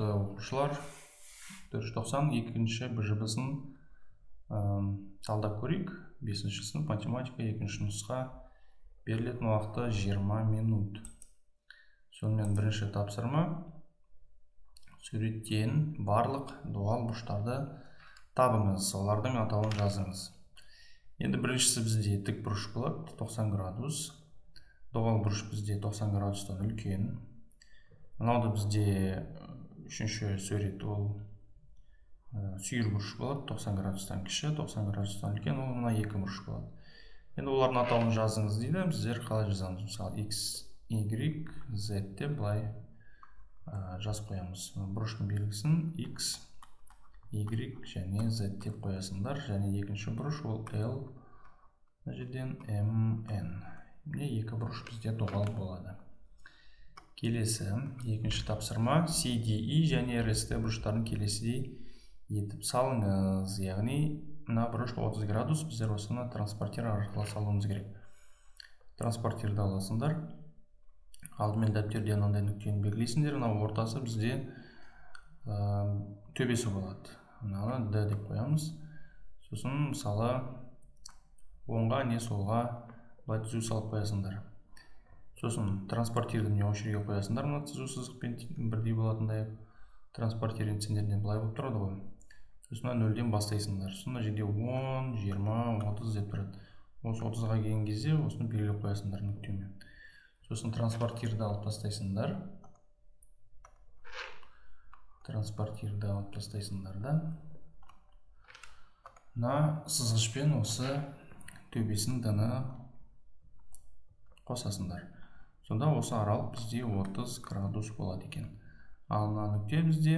Құрметті оқушылар, 492 БЖБ-сын талдап көрейік. 5-ші сынып математика 2-ші нұсқа берілетін уақыты 20 минут. Сонымен бірінші тапсырма. Суреттен барлық дуал бұрыштарды табыңыз, олардың атауын жазыңыз. Енді біріншісі бізде тік бұрыш болады, 90 градус. Дуал бұрыш бізде 90 градустан үлкен. Мынауды бізде үшінші сурет ол сүйір бұрыш болады, 90 градустан кіші, 90 градустан үлкен, ол мына екі бұрыш болады. Енді олардың атауын жазыңыз дейді, біздер қалай жазамыз? Мысалы, X, Y, Z деп былай жазып қоямыз. Бұрыштың белгісін X, Y және Z деп қоясыңдар, және екінші бұрыш ол L, мына жерден MN. Міне екі бұрыш бізде дуал болады. Келесі, екінші тапсырма, CDE және RST бұрыштарын келесідей етіп салыңыз. Яғни, мына бұрыш 30 градус, біздер осыны транспортир арқылы салуымыз керек. Транспортирді аласыңдар. Алдымен дәптерде мынандай нүктені белгілейсіңдер. Мына ортасы бізде төбесі болады. Мынаны D деп қоямыз. Сосын мысалы оңға не солға былай түзу салып қоясыңдар. Сосын транспортирді не осы жерге қоясыңдар, мына түзу сызықпен бірдей болатындай. Транспортир сендерден былай болып тұрады ғой. Сосын 0-ден бастайсыңдар. Сосын жерде 10, 20, 30 деп тұрады. Осы 30-ға келген кезде осыны белгілеп қоясыңдар нүктемен. Сосын транспортирді алып тастайсыңдар. Транспортирді алып тастайсыңдар да. Мына сызғышпен осы төбесін даны қосасыңдар. Сонда осы аралық бізде 30 градус болады екен. Ал мына нүкте бізде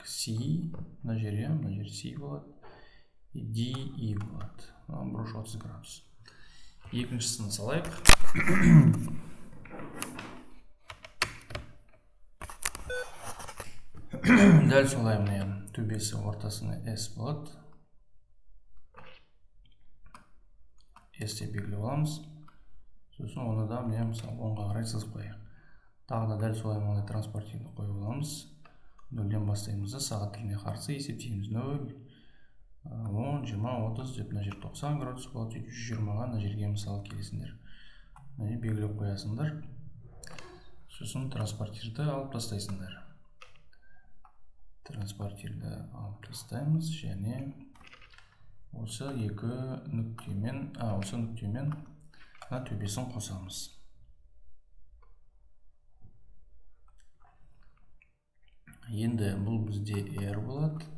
C, мына жер C болады. DE болады. Бұрыш 30 градус. Екіншісін салайық. Дәл солай мына төбесі ортасына S болады. S деп белгілеп аламыз. Сосын оны да мен мысалы 10-ға қарай сызып қояйық. Тағы да дәл солай мынандай транспортирді қойып аламыз. 0-ден бастаймыз да сағат тіліне қарсы есептейміз. 0, 10, 20, 30 деп мына жер 90 градус болады. 120-ға мына жерге мысалы келесіңдер. Мына белгілеп қоясыңдар. Сосын транспортирді алып тастайсыңдар. Транспортирді алып тастаймыз және осы екі нүктемен, осы нүктемен мына төбесін қосамыз. Енді бұл бізде R болады,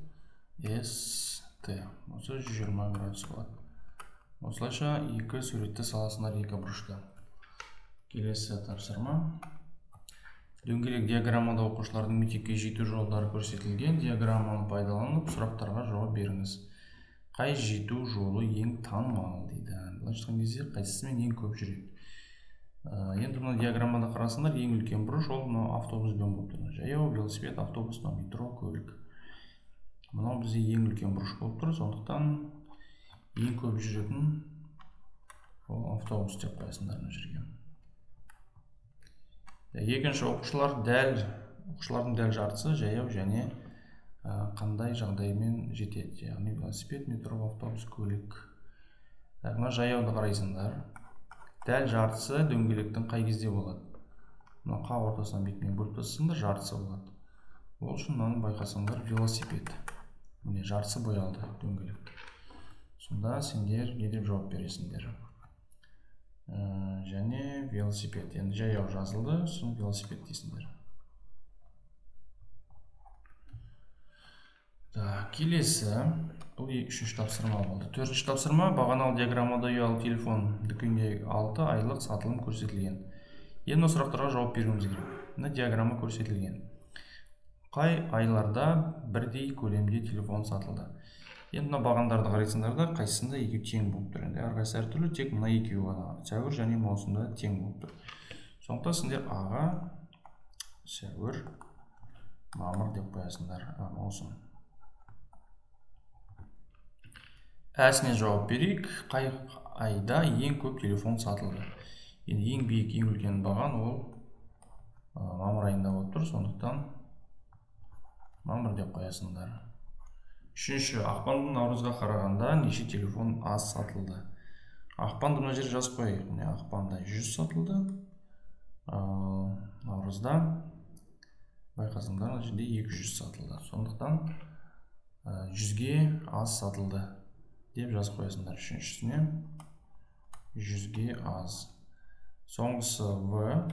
S, T. Осы 120 градус болады. Осылайша екі суретті саласындар екі бұрышта. Келесі тапсырма. Дөңгелек диаграммада оқушылардың мектепке жету жолдары көрсетілген. Диаграмманы пайдаланып сұрақтарға жауап беріңіз. Қай жету жолы ең танымал дейді. Былайша айтқан кезде қайсысымен ең көп жүреді. Енді мына диаграммада қарасаңдар, ең үлкен бұрыш ол автобуспен болып тұр. Жаяу, велосипед, автобус, метро, көлік. Мынау бізде ең үлкен бұрыш болып тұр, сондықтан ең көп жүретін ол автобус деп қоясыңдар мына жерге. Екінші оқушылардың дәл жартысы жаяу және қандай жағдаймен жетеді. Яғни велосипед, метро, автобус, көлік. Мына жаяуды қарайсыңдар. Дәл жартысы дөңгелектің қай кезде болады? Мына қақ ортасынан бетімен бөліп тастасаңдар, жартысы болады. Ол үшін мынаны байқасаңдар, велосипед. Міне жартысы боялды дөңгелек. Сонда сендер не деп жауап бересіңдер? Және велосипед. Енді жаяу жазылды, сосын велосипед дейсіңдер. Келесі, бұл үшінші тапсырма болды. Төртінші тапсырма, бағаналы диаграммада ұялы телефон дүкенде 6 айлық сатылым көрсетілген. Енді сұрақтарға жауап беруіміз керек. Мына диаграмма көрсетілген. Қай айларда бірдей көлемде телефон сатылды? Енді мына бағандарды қарайсыңдар да, қайсысында екеуі тең болып тұр. Енді әрқайсысы әртүрлі, тек мына екеуі ғана сәуір және маусымда тең болып тұр. Сондықтан сендер аға сәуір, мамыр деп қоясыңдар, маусым. Әсіне жауап берейік. Қай айда ең көп телефон сатылды? Енді ең биік, ең үлкен баған ол мамыр айында болып тұр, сондықтан мамыр деп қоясыңдар. Үшінші, ақпандан наурызға қарағанда неше телефон аз сатылды? Ақпанды мына жерге жазып қояйық. Міне ақпанда 100 сатылды. Наурызда байқасаңдар, мына жерде 200 сатылды. Сондықтан 100-ге аз сатылды деп жазып қоясыңдар. Үшіншісіне 100-ге аз. Соңғысы В.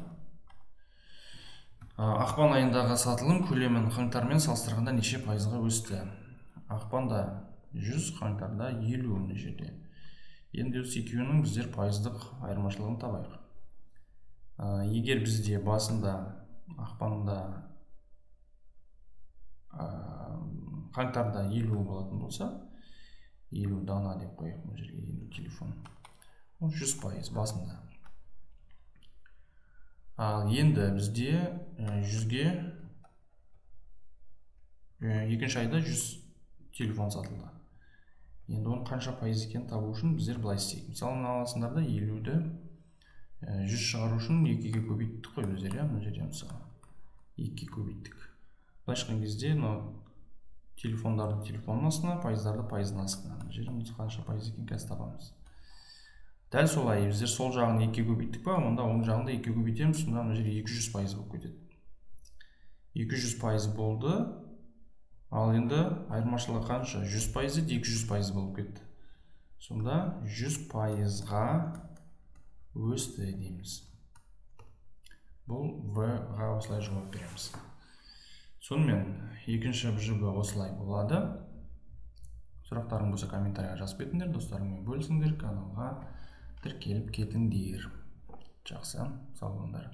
Ақпан айындағы сатылым көлемін қаңтармен салыстырғанда неше пайызға өсті? Ақпанда 100, қаңтарда 50 мына жерде. Енді осы екеуінің біздер пайыздық айырмашылығын табайық. Егер бізде басында ақпанда қаңтарда 50 болатын болса, 50 дана деп қояйық мына жерге, 50 телефон. Ол 100% басында. Ал енді бізде 100-ге екінші айда 100 телефон сатылды. Енді оның қанша пайыз екенін табу үшін біздер былай істейік. Мысалы, мына аласыңдарда 50-ді 100 шығару үшін 2-ге көбейттік қой біздер, мына жерде мысалы 2-ге көбейттік. Былай шыққан кезде телефондарды телефонның астына, пайыздарды пайыздың астына. Мына жерде қанша пайыз екенін қазір табамыз. Дәл солай, біздер сол жағын 2-ге көбейттік па, онда оң жағын да 2-ге көбейтеміз, сонда мына жерде 200% болып кетеді. 200% болды. Ал енді айырмашылығы қанша? 100% 200% болып кетті. Сонда 100%-ға өсті дейміз. Бұл В-ға осылай жауап береміз. Сонымен, екінші жібі осылай болады. Сұрақтарың болса комментарийға жазып кетіңдер, достарыңмен бөлісіңдер, каналға тіркеліп кетіңдер. Жақсы, сау болыңдар.